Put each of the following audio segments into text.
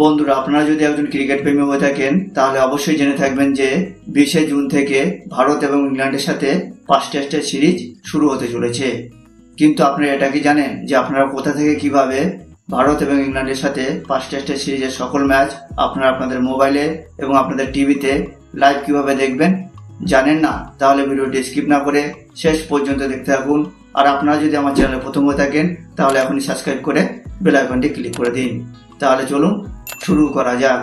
বন্ধুরা, আপনারা যদি একজন ক্রিকেট প্রেমী হয়ে থাকেন তাহলে অবশ্যই জেনে থাকবেন যে 20শে জুন থেকে ভারত এবং ইংল্যান্ডের সাথে 5 টেস্টের সিরিজ শুরু হতে চলেছে। কিন্তু আপনারা এটা কি জানেন যে আপনারা কোথা থেকে কিভাবে ভারত এবং ইংল্যান্ডের সাথে 5 টেস্টের সিরিজের সকল ম্যাচ আপনারা আপনাদের মোবাইলে এবং আপনাদের টিভিতে লাইভ কিভাবে দেখবেন? জানেন না? তাহলে ভিডিওটি স্কিপ না করে শেষ পর্যন্ত দেখতে থাকুন। আর আপনারা যদি আমার চ্যানেলে প্রথম হয়ে থাকেন তাহলে এখনই সাবস্ক্রাইব করে বেল আইকনটি ক্লিক করে দিন। তাহলে চলুন শুরু করা যাক।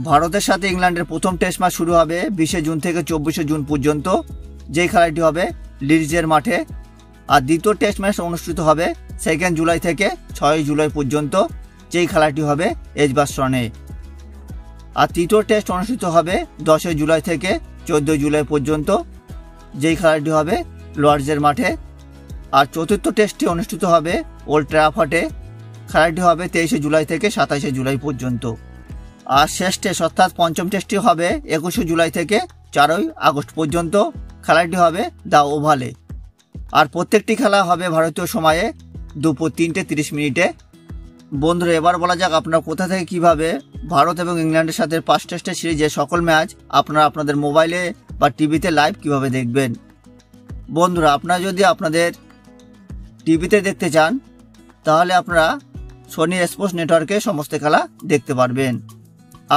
ভারতের সাথে ইংল্যান্ডের প্রথম টেস্ট ম্যাচ শুরু হবে 20শে জুন থেকে 24শে জুন পর্যন্ত, যেই খেলাটি হবে লিডসের মাঠে। আর দ্বিতীয় টেস্ট ম্যাচ অনুষ্ঠিত হবে 2 জুলাই থেকে 6 জুলাই পর্যন্ত, যেই খেলাটি হবে এজবাস্টনে। আর তৃতীয় টেস্ট অনুষ্ঠিত হবে 10 জুলাই থেকে 14 জুলাই পর্যন্ত, যেই খেলাটি হবে লর্ডসের মাঠে। আর চতুর্থ টেস্টটি অনুষ্ঠিত হবে ওল্ড ট্র্যাফোর্ডে, খেলাটি হবে 23 জুলাই থেকে 27 জুলাই পর্যন্ত। আর শেষ টেস্ট অর্থাৎ পঞ্চম টেস্টটি হবে 21 জুলাই থেকে 4 আগস্ট পর্যন্ত, খেলাটি হবে দ্য ওভালে। আর প্রত্যেকটি খেলা হবে ভারতীয় সময়ে দুপুর 3:30। বন্ধুরা, এবার বলা যাক আপনারা কোথা থেকে কিভাবে ভারত এবং ইংল্যান্ডের সাথে 5 টেস্টের সিরিজের সকল ম্যাচ আপনারা আপনাদের মোবাইলে বা টিভিতে লাইভ কিভাবে দেখবেন। বন্ধুরা, আপনারা যদি আপনাদের টিভিতে দেখতে চান তাহলে আপনারা সোনি স্পোর্টস নেটওয়ার্কে সমস্ত খেলা দেখতে পারবেন।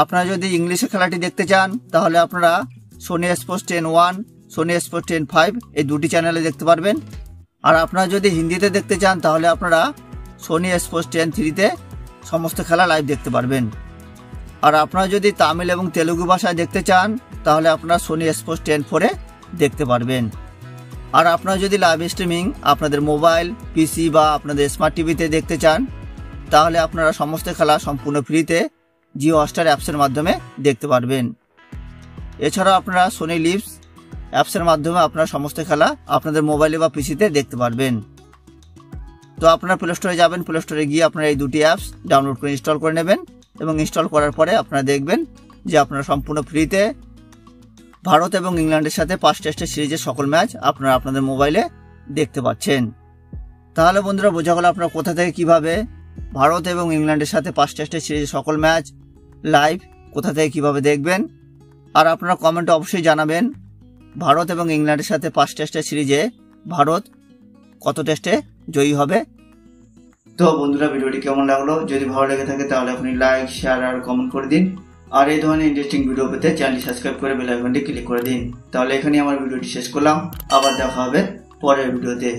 আপনারা যদি ইংলিশে খেলাটি দেখতে চান তাহলে আপনারা সোনি স্পোর্টস 10-1, সোনি স্পোর্টস 10-5 এই দুটি চ্যানেলে দেখতে পারবেন। আর আপনারা যদি হিন্দিতে দেখতে চান তাহলে আপনারা সোনি স্পোর্টস 10-3-তে সমস্ত খেলা লাইভ দেখতে পারবেন। আর আপনারা যদি তামিল এবং তেলুগু ভাষায় দেখতে চান তাহলে আপনারা সোনি স্পোর্টস 10-4-এ দেখতে পারবেন। আর আপনারা যদি লাইভ স্ট্রিমিং আপনাদের মোবাইল, পিসি বা আপনাদের স্মার্ট টিভিতে দেখতে চান তাহলে আপনারা সমস্ত খেলা সম্পূর্ণ ফ্রিতে জিও হটস্টার অ্যাপসের মাধ্যমে দেখতে পারবেন। এছাড়াও আপনারা সোনি লিভস অ্যাপসের মাধ্যমে আপনারা সমস্ত খেলা আপনাদের মোবাইলে বা পিসিতে দেখতে পারবেন। তো আপনারা প্লে স্টোরে যাবেন, প্লে স্টোরে গিয়ে আপনারা এই দুটি অ্যাপস ডাউনলোড করে ইনস্টল করে নেবেন এবং ইনস্টল করার পরে আপনারা দেখবেন যে আপনারা সম্পূর্ণ ফ্রিতে ভারত এবং ইংল্যান্ডের সাথে 5 টেস্টের সিরিজের সকল ম্যাচ আপনারা আপনাদের মোবাইলে দেখতে পাচ্ছেন। তাহলে বন্ধুরা, বোঝা গেল আপনারা কোথা থেকে কিভাবে ভারত এবং ইংল্যান্ডের সাথে 5 টেস্টের সিরিজের সকল ম্যাচ লাইভ কোথা থেকে কিভাবে দেখবেন। আর আপনারা কমেন্টে অবশ্যই জানাবেন ভারত এবং ইংল্যান্ডের সাথে 5 টেস্টের সিরিজে ভারত কত টেস্টে জয়ী হবে। তো বন্ধুরা, ভিডিওটি কেমন লাগলো? যদি ভালো লেগে থাকে তাহলে আপনি লাইক, শেয়ার আর কমেন্ট করে দিন। আর এই ধরনের ইন্টারেস্টিং ভিডিও পেতে চ্যানেলটি সাবস্ক্রাইব করে বেল আইকনটি ক্লিক করে দিন। তাহলে এখানেই আমার ভিডিওটি শেষ করলাম। আবার দেখা হবে পরের ভিডিওতে।